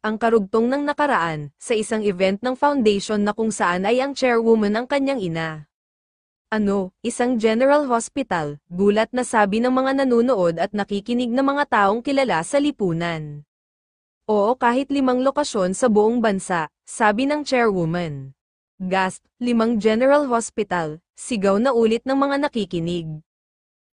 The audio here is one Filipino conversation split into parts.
Ang karugtong ng nakaraan, sa isang event ng foundation na kung saan ay ang chairwoman ang kanyang ina. Isang general hospital, gulat na sabi ng mga nanunood at nakikinig na mga taong kilala sa lipunan. Oo, kahit 5 lokasyon sa buong bansa, sabi ng chairwoman. Gasp, 5 general hospital, sigaw na ulit ng mga nakikinig.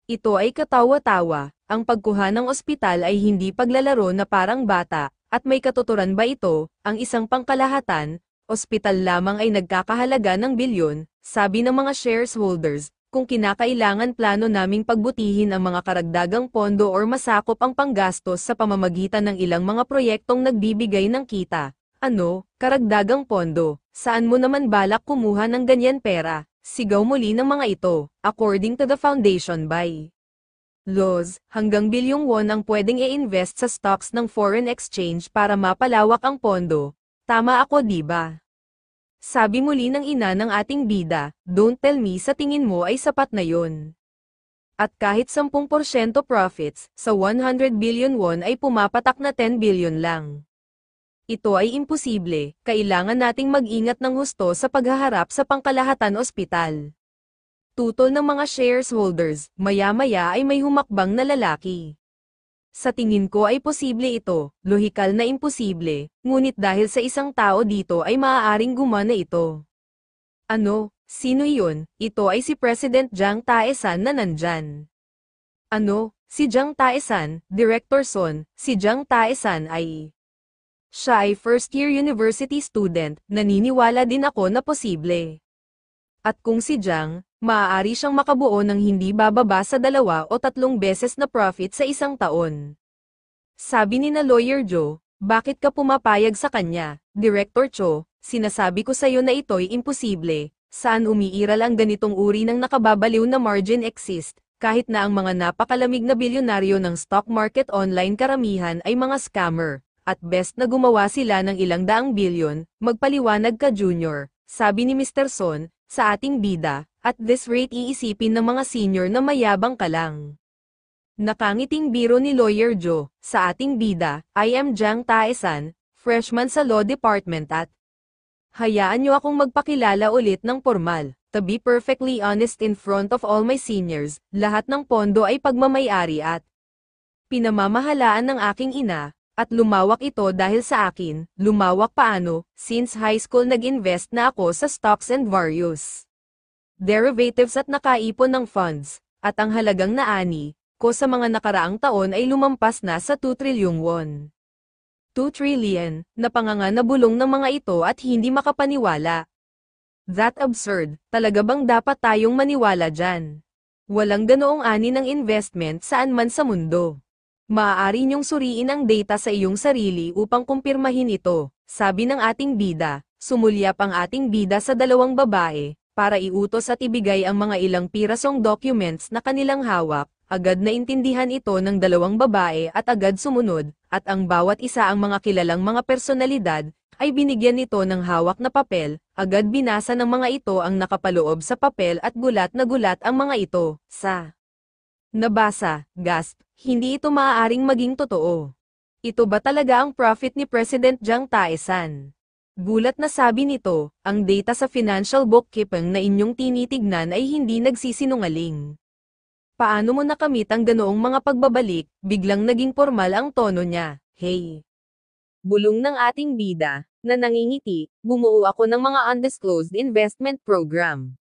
Ito ay katawa-tawa, ang pagkuha ng ospital ay hindi paglalaro na parang bata, at may katuturan ba ito, ang isang pangkalahatan, ospital lamang ay nagkakahalaga ng bilyon, sabi ng mga shareholders, kung kinakailangan plano naming pagbutihin ang mga karagdagang pondo or masakop ang panggastos sa pamamagitan ng ilang mga proyektong nagbibigay ng kita. Karagdagang pondo, saan mo naman balak kumuha ng ganyan pera? Sigaw muli ng mga ito, according to the foundation by laws, hanggang bilyong won ang pwedeng i-invest sa stocks ng foreign exchange para mapalawak ang pondo. Tama ako diba? Sabi muli ng ina ng ating bida, don't tell me sa tingin mo ay sapat na yun. At kahit 10% profits, sa 100 billion won ay pumapatak na 10 billion lang. Ito ay imposible, kailangan nating mag-ingat ng husto sa paghaharap sa pangkalahatan ospital. Tutol ng mga shareholders, maya-maya ay may humakbang na lalaki. Sa tingin ko ay posible ito, lohikal na imposible, ngunit dahil sa isang tao dito ay maaaring gumana ito. Sino iyon? Ito ay si President Jiang Tae-san na nandyan. Si Jiang Tae-san, Director Son, si Jiang Tae-san ay... Siya ay first-year university student, naniniwala din ako na posible. At kung si Jiang, maaari siyang makabuo ng hindi bababa sa 2 o 3 beses na profit sa isang taon. Sabi ni na Lawyer Joe, bakit ka pumapayag sa kanya? Director Cho, sinasabi ko sa'yo na ito'y imposible, saan umiiral ang ganitong uri ng nakababaliw na margin exist, kahit na ang mga napakalamig na bilyonaryo ng stock market online karamihan ay mga scammer, at best na gumawa sila ng ilang daang bilyon, magpaliwanag ka Junior, sabi ni Mr. Son, sa ating bida, at this rate iisipin ng mga senior na mayabang ka lang. Nakangiting biro ni Lawyer Joe, sa ating bida, I am Jiang Tae-san, freshman sa Law Department at hayaan niyo akong magpakilala ulit ng formal, to be perfectly honest in front of all my seniors, lahat ng pondo ay pagmamay-ari at pinamamahalaan ng aking ina, at lumawak ito dahil sa akin, lumawak paano, since high school nag-invest na ako sa stocks and various derivatives at nakaipon ng funds, at ang halagang naani ko sa mga nakaraang taon ay lumampas na sa 2 trilyong won. 2 trillion, napanganga na bulong ng mga ito at hindi makapaniwala. That absurd, talaga bang dapat tayong maniwala dyan? Walang ganoong ani ng investment saan man sa mundo. Maaari niyong suriin ang data sa iyong sarili upang kumpirmahin ito, sabi ng ating bida, sumulyap ang ating bida sa 2 babae, para iutos at ibigay ang mga ilang pirasong documents na kanilang hawak, agad na intindihan ito ng 2 babae at agad sumunod, at ang bawat isa ang mga kilalang mga personalidad, ay binigyan nito ng hawak na papel, agad binasa ng mga ito ang nakapaloob sa papel at gulat na gulat ang mga ito, sa nabasa, gasp, hindi ito maaaring maging totoo. Ito ba talaga ang profit ni President Jiang Tae-san? Gulat na sabi nito, ang data sa financial bookkeeping na inyong tinitignan ay hindi nagsisinungaling. Paano mo nakamit ang ganoong mga pagbabalik? Biglang naging formal ang tono niya. Hey! Bulong ng ating bida, na nangingiti, bumuo ako ng mga undisclosed investment program.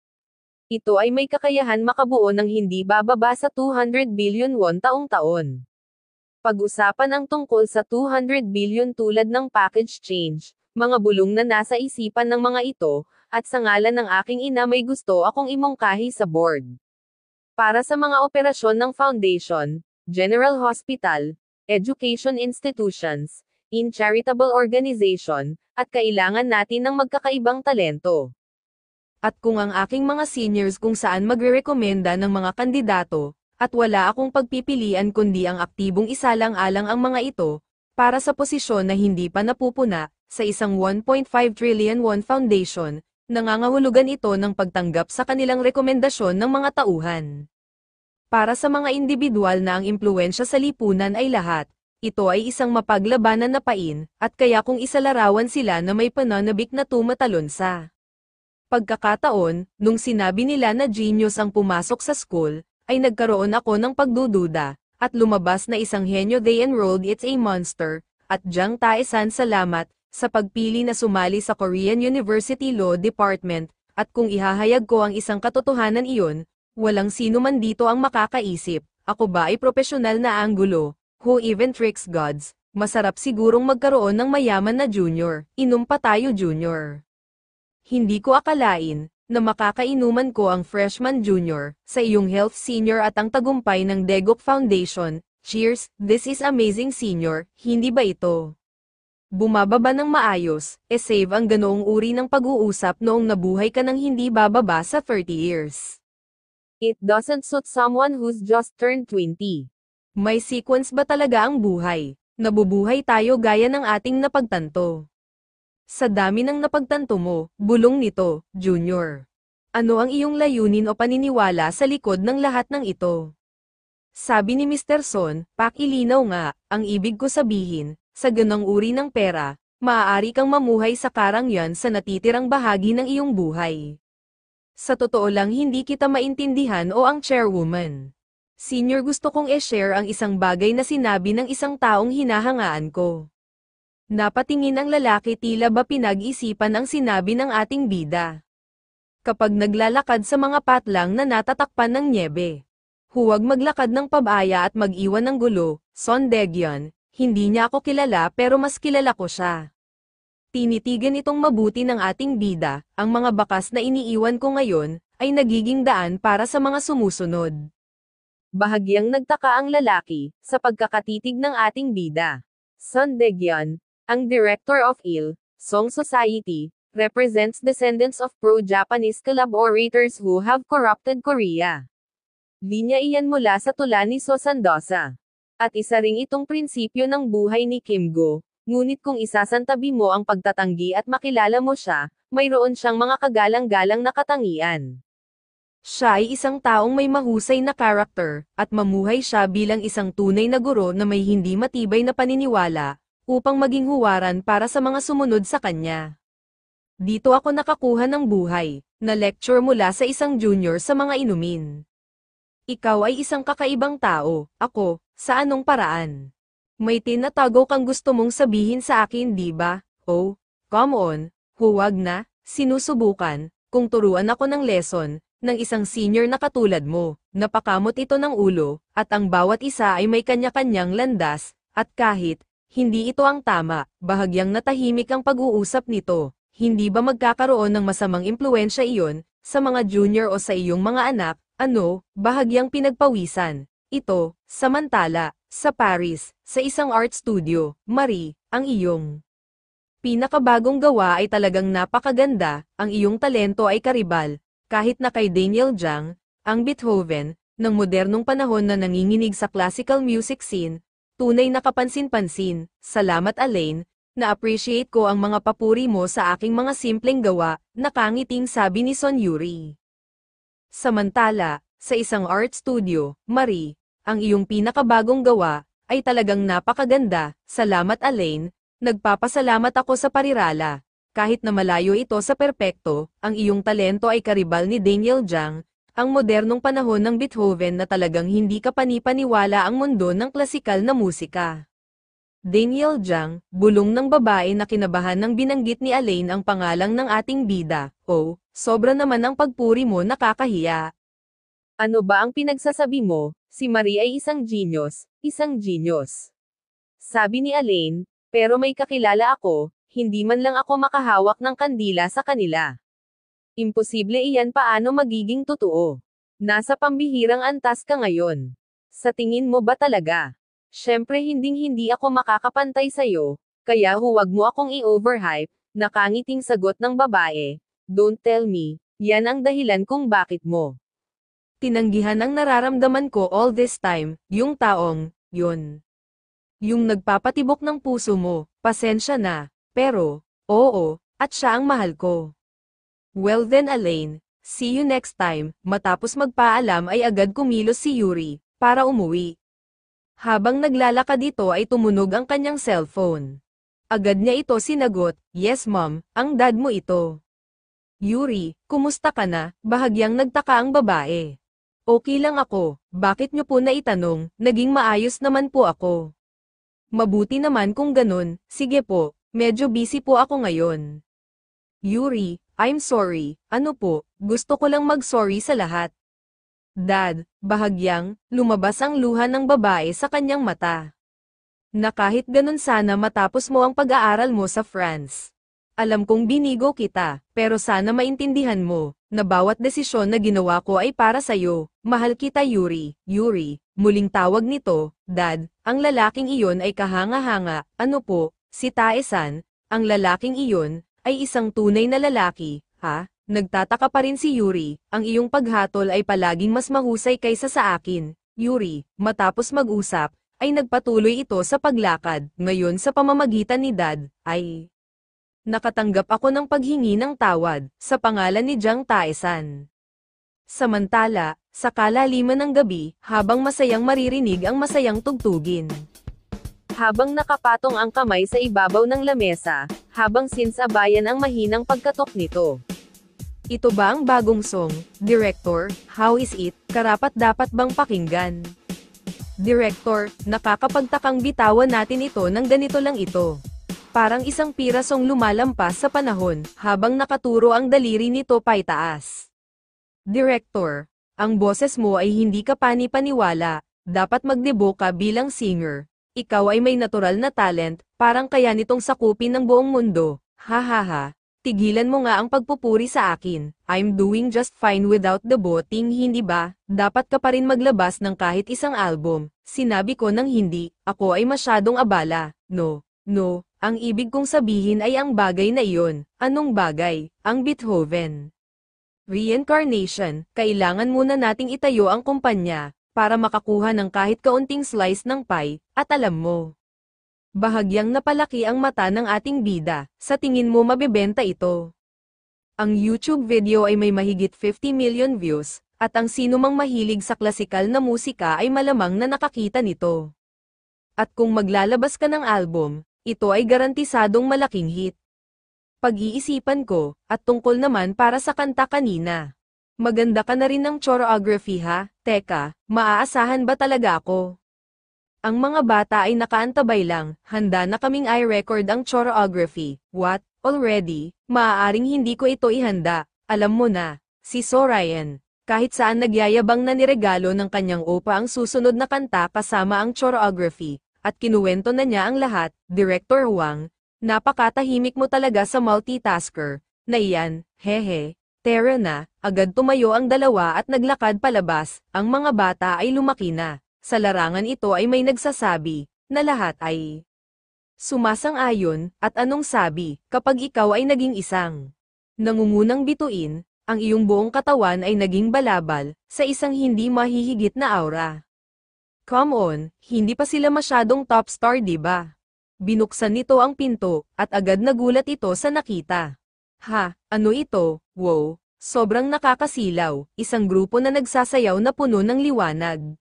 Ito ay may kakayahan makabuo ng hindi bababa sa 200 billion won taong-taon. Pag-usapan ang tungkol sa 200 billion tulad ng package change, mga bulong na nasa isipan ng mga ito, at sa ngalan ng aking ina may gusto akong imungkahi sa board. Para sa mga operasyon ng foundation, general hospital, education institutions, in charitable organization, at kailangan natin ng magkakaibang talento. At kung ang aking mga seniors kung saan magre-rekomenda ng mga kandidato, at wala akong pagpipilian kundi ang aktibong isalang-alang ang mga ito, para sa posisyon na hindi pa napupuna, sa isang 1.5 trillion won foundation, nangangahulugan ito ng pagtanggap sa kanilang rekomendasyon ng mga tauhan. Para sa mga individual na ang impluwensya sa lipunan ay lahat, ito ay isang mapaglabanan na pain, at kaya kung isalarawan sila na may pananabik na tumatalon sa pagkakataon, nung sinabi nila na genius ang pumasok sa school, ay nagkaroon ako ng pagdududa, at lumabas na isang henyo. They enrolled it's a monster, at Jang Tae-san salamat, sa pagpili na sumali sa Korean University Law Department, at kung ihahayag ko ang isang katotohanan iyon, walang sino man dito ang makakaisip, ako ba ay profesional na anggulo, who even tricks gods, masarap sigurong magkaroon ng mayaman na junior, inom pa tayo junior. Hindi ko akalain, na makakainuman ko ang freshman junior, sa iyong health senior at ang tagumpay ng Degok Foundation, cheers, this is amazing senior, hindi ba ito? Bumababa ng maayos, save ang ganoong uri ng pag-uusap noong nabuhay ka ng hindi bababa sa 30 years. It doesn't suit someone who's just turned 20. May sequence ba talaga ang buhay? Nabubuhay tayo gaya ng ating napagtanto. Sa dami ng napagtanto mo, bulong nito, Junior. Ano ang iyong layunin o paniniwala sa likod ng lahat ng ito? Sabi ni Mr. Son, pakilinaw nga, ang ibig ko sabihin, sa ganong uri ng pera, maaari kang mamuhay sa karangyan sa natitirang bahagi ng iyong buhay. Sa totoo lang hindi kita maintindihan o ang chairwoman. Senior, gusto kong i-share ang isang bagay na sinabi ng isang taong hinahangaan ko. Napatingin ang lalaki, tila ba pinag-isipan ang sinabi ng ating bida. Kapag naglalakad sa mga patlang na natatakpan ng nyebe, huwag maglakad ng pabaya at mag-iwan ng gulo. Son Degyon, hindi niya ako kilala pero mas kilala ko siya. Tinitigan itong mabuti ng ating bida, ang mga bakas na iniiwan ko ngayon, ay nagiging daan para sa mga sumusunod. Bahagyang nagtaka ang lalaki, sa pagkakatitig ng ating bida. Son Degyon, ang Director of Il Song Society, represents descendants of pro-Japanese collaborators who have corrupted Korea. Linya iyan mula sa tula ni So Sandosa. At isa ring itong prinsipyo ng buhay ni Kim Go, ngunit kung isasantabi mo ang pagtatanggi at makilala mo siya, mayroon siyang mga kagalang-galang na katangian. Siya ay isang taong may mahusay na karakter, at mamuhay siya bilang isang tunay na guro na may hindi matibay na paniniwala, upang maging huwaran para sa mga sumunod sa kanya. Dito ako nakakuha ng buhay, na lecture mula sa isang junior sa mga inumin. Ikaw ay isang kakaibang tao, ako, sa anong paraan? May tinatago kang gusto mong sabihin sa akin, di ba? Oh, come on, huwag na, sinusubukan, kung turuan ako ng lesson, ng isang senior na katulad mo, napakamot ito ng ulo, at ang bawat isa ay may kanya-kanyang landas, at kahit, hindi ito ang tama, bahagyang natahimik ang pag-uusap nito, hindi ba magkakaroon ng masamang impluwensya iyon, sa mga junior o sa iyong mga anak, ano, bahagyang pinagpawisan. Ito, samantala, sa Paris, sa isang art studio, Marie, ang iyong pinakabagong gawa ay talagang napakaganda, ang iyong talento ay karibal. Kahit na kay Daniel Jang, ang Beethoven, ng modernong panahon na nanginginig sa classical music scene, tunay na kapansin-pansin. Salamat Alain, na-appreciate ko ang mga papuri mo sa aking mga simpleng gawa, nakangiting sabi ni Son Yuri. Samantala, sa isang art studio, Marie, ang iyong pinakabagong gawa, ay talagang napakaganda. Salamat Alain, nagpapasalamat ako sa parirala. Kahit na malayo ito sa perpekto, ang iyong talento ay karibal ni Daniel Jang, ang modernong panahon ng Beethoven na talagang hindi ka panipaniwala ang mundo ng klasikal na musika. Daniel Jang, bulong ng babae na kinabahan nang binanggit ni Alain ang pangalang ng ating bida. Oh, sobra naman ang pagpuri mo, nakakahiya. Ano ba ang pinagsasabi mo? Si Marie ay isang genius, isang genius. Sabi ni Alain, pero may kakilala ako, hindi man lang ako makahawak ng kandila sa kanila. Imposible iyan, paano magiging totoo? Nasa pambihirang antas ka ngayon. Sa tingin mo ba talaga? Syempre hinding-hindi ako makakapantay sa'yo, kaya huwag mo akong i-overhype, nakangiting sagot ng babae. Don't tell me, yan ang dahilan kung bakit mo tinanggihan ang nararamdaman ko all this time, yung taong, yun. Yung nagpapatibok ng puso mo, pasensya na. Pero, oo, at siya ang mahal ko. Well then Alain, See you next time. Matapos magpaalam ay agad kumilos si Yuri, para umuwi. Habang naglalakad ito ay tumunog ang kanyang cellphone. Agad niya ito sinagot, "Yes ma'am, ang dad mo ito." "Yuri, kumusta ka na?" Bahagyang nagtaka ang babae. "Okay lang ako, bakit niyo po naitanong, naging maayos naman po ako." "Mabuti naman kung ganun, sige po, medyo busy po ako ngayon." "Yuri, I'm sorry, ano po, gusto ko lang mag-sorry sa lahat." "Dad," bahagyang, lumabas ang luha ng babae sa kanyang mata. "Na kahit ganun sana matapos mo ang pag-aaral mo sa France. Alam kong binigo kita, pero sana maintindihan mo, na bawat desisyon na ginawa ko ay para sa'yo. Mahal kita Yuri." "Yuri," muling tawag nito, "Dad, ang lalaking iyon ay kahanga-hanga." "Ano po, si Tae-san, ang lalaking iyon, ay isang tunay na lalaki, ha?" Nagtataka pa rin si Yuri, "Ang iyong paghatol ay palaging mas mahusay kaysa sa akin." Yuri, matapos mag-usap, ay nagpatuloy ito sa paglakad. Ngayon sa pamamagitan ni Dad, ay nakatanggap ako ng paghingi ng tawad, sa pangalan ni Jang Tae-san. Samantala, sa kalaliman ng gabi, habang masayang maririnig ang masayang tugtugin. Habang nakapatong ang kamay sa ibabaw ng lamesa, habang sinsabayan ang mahinang pagkatok nito. "Ito ba ang bagong song, Director? How is it? Karapat-dapat bang pakinggan?" "Director, nakakapagtakang bitawan natin ito ng ganito lang ito." Parang isang pirasong lumalampas sa panahon, habang nakaturo ang daliri nito paitaas. "Director, ang boses mo ay hindi ka pani-paniwala, dapat magdebo ka bilang singer. Ikaw ay may natural na talent, parang kaya nitong sakupin ng buong mundo. Hahaha, tigilan mo nga ang pagpupuri sa akin, I'm doing just fine without the boting, hindi ba? Dapat ka pa rin maglabas ng kahit isang album." Sinabi ko ng hindi, ako ay masyadong abala. No, ang ibig kong sabihin ay ang bagay na iyon." "Anong bagay?" "Ang Beethoven Reincarnation, kailangan muna nating itayo ang kumpanya, para makakuha ng kahit kaunting slice ng pie, at alam mo." Bahagyang napalaki ang mata ng ating bida, "Sa tingin mo mabebenta ito?" Ang YouTube video ay may mahigit 50 million views, at ang sinumang mahilig sa klasikal na musika ay malamang na nakakita nito. At kung maglalabas ka ng album, ito ay garantisadong malaking hit. Pag-iisipan ko, at tungkol naman para sa kanta kanina. Maganda ka na rin ng choreography ha, teka, maaasahan ba talaga ako? Ang mga bata ay nakaantabay lang, handa na kaming i-record ang choreography. What? Already? Maaaring hindi ko ito ihanda, alam mo na, si Sorayan. Kahit saan nagyayabang na niregalo ng kanyang opa ang susunod na kanta kasama ang choreography, at kinuwento na niya ang lahat. Director Wang, napakatahimik mo talaga sa multitasker, na iyan, hehe. Tara na, agad tumayo ang dalawa at naglakad palabas, ang mga bata ay lumaki na. Sa larangan ito ay may nagsasabi, na lahat ay sumasang-ayon, at anong sabi, kapag ikaw ay naging isang nangungunang bituin, ang iyong buong katawan ay naging balabal, sa isang hindi mahihigit na aura. Come on, hindi pa sila masyadong top star diba? Binuksan nito ang pinto, at agad nagulat ito sa nakita. Ha, ano ito? Wow, sobrang nakakasilaw, isang grupo na nagsasayaw na puno ng liwanag.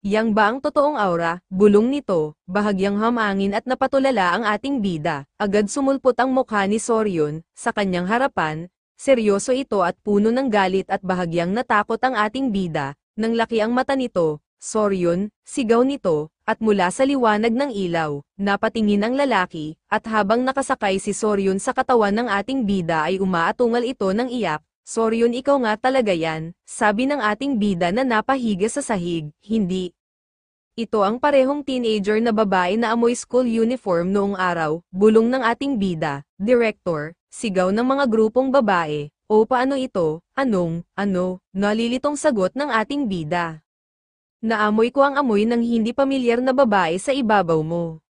Yang ba ang totoong aura? Bulong nito, bahagyang hamangin at napatulala ang ating bida. Agad sumulpot ang mukha ni Soryon, sa kanyang harapan, seryoso ito at puno ng galit at bahagyang natakot ang ating bida, nang laki ang mata nito. "Soryon," sigaw nito, at mula sa liwanag ng ilaw, napatingin ang lalaki, at habang nakasakay si Soryon sa katawan ng ating bida ay umaatungal ito ng iyak. "Soryon, ikaw nga talaga yan," sabi ng ating bida na napahiga sa sahig. "Hindi. Ito ang parehong teenager na babae na amoy school uniform noong araw," bulong ng ating bida. "Director," sigaw ng mga grupong babae. "O paano ito? Anong, nalilitong sagot ng ating bida. "Naamoy ko ang amoy ng hindi pamilyar na babae sa ibabaw mo."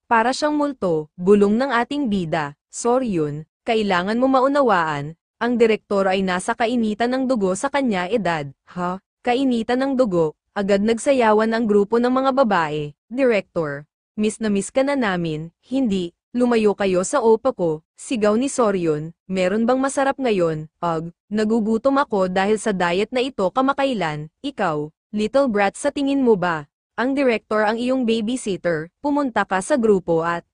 Para siyang multo," bulong ng ating bida. "Soryon, kailangan mo maunawaan, ang direktor ay nasa kainitan ng dugo sa kanya edad." "Ha? Kainitan ng dugo?" Agad nagsayawan ang grupo ng mga babae. "Director, miss na miss ka na namin." "Hindi, Lumayo kayo sa opa ko, sigaw ni Soryon, meron bang masarap ngayon? Nagugutom ako dahil sa diet na ito kamakailan, ikaw, little brat sa tingin mo ba? Ang director ang iyong babysitter, pumunta ka sa grupo at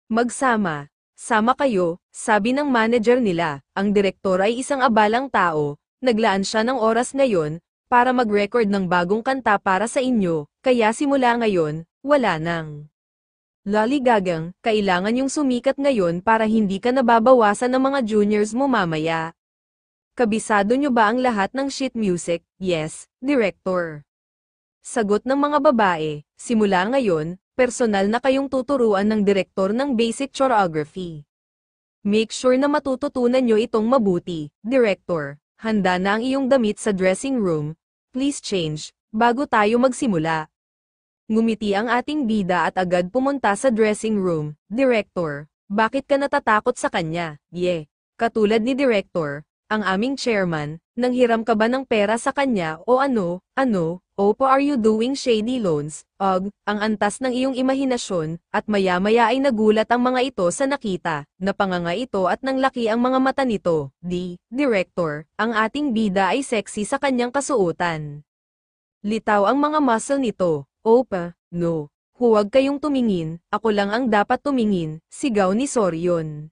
magsama. Sama kayo, sabi ng manager nila, ang direktor ay isang abalang tao, naglaan siya ng oras ngayon, para mag-record ng bagong kanta para sa inyo, kaya simula ngayon, wala nang laligagang, kailangan yung sumikat ngayon para hindi ka nababawasan ng mga juniors mo mamaya. Kabisado nyo ba ang lahat ng sheet music? Yes, director. Sagot ng mga babae, simula ngayon, personal na kayong tuturuan ng direktor ng basic choreography. Make sure na matututunan nyo itong mabuti, director. Handa na ang iyong damit sa dressing room. Please change, bago tayo magsimula. Ngumiti ang ating bida at agad pumunta sa dressing room. Director, bakit ka natatakot sa kanya? Katulad ni Director, ang aming chairman, nanghiram ka ba ng pera sa kanya o ano? Opo, are you doing shady loans? Ang antas ng iyong imahinasyon, at maya-maya ay nagulat ang mga ito sa nakita, napanganga ito at nanglaki ang mga mata nito. Director, ang ating bida ay sexy sa kanyang kasuotan. Litaw ang mga muscle nito. Opa, no. Huwag kayong tumingin, ako lang ang dapat tumingin, sigaw ni Soryon.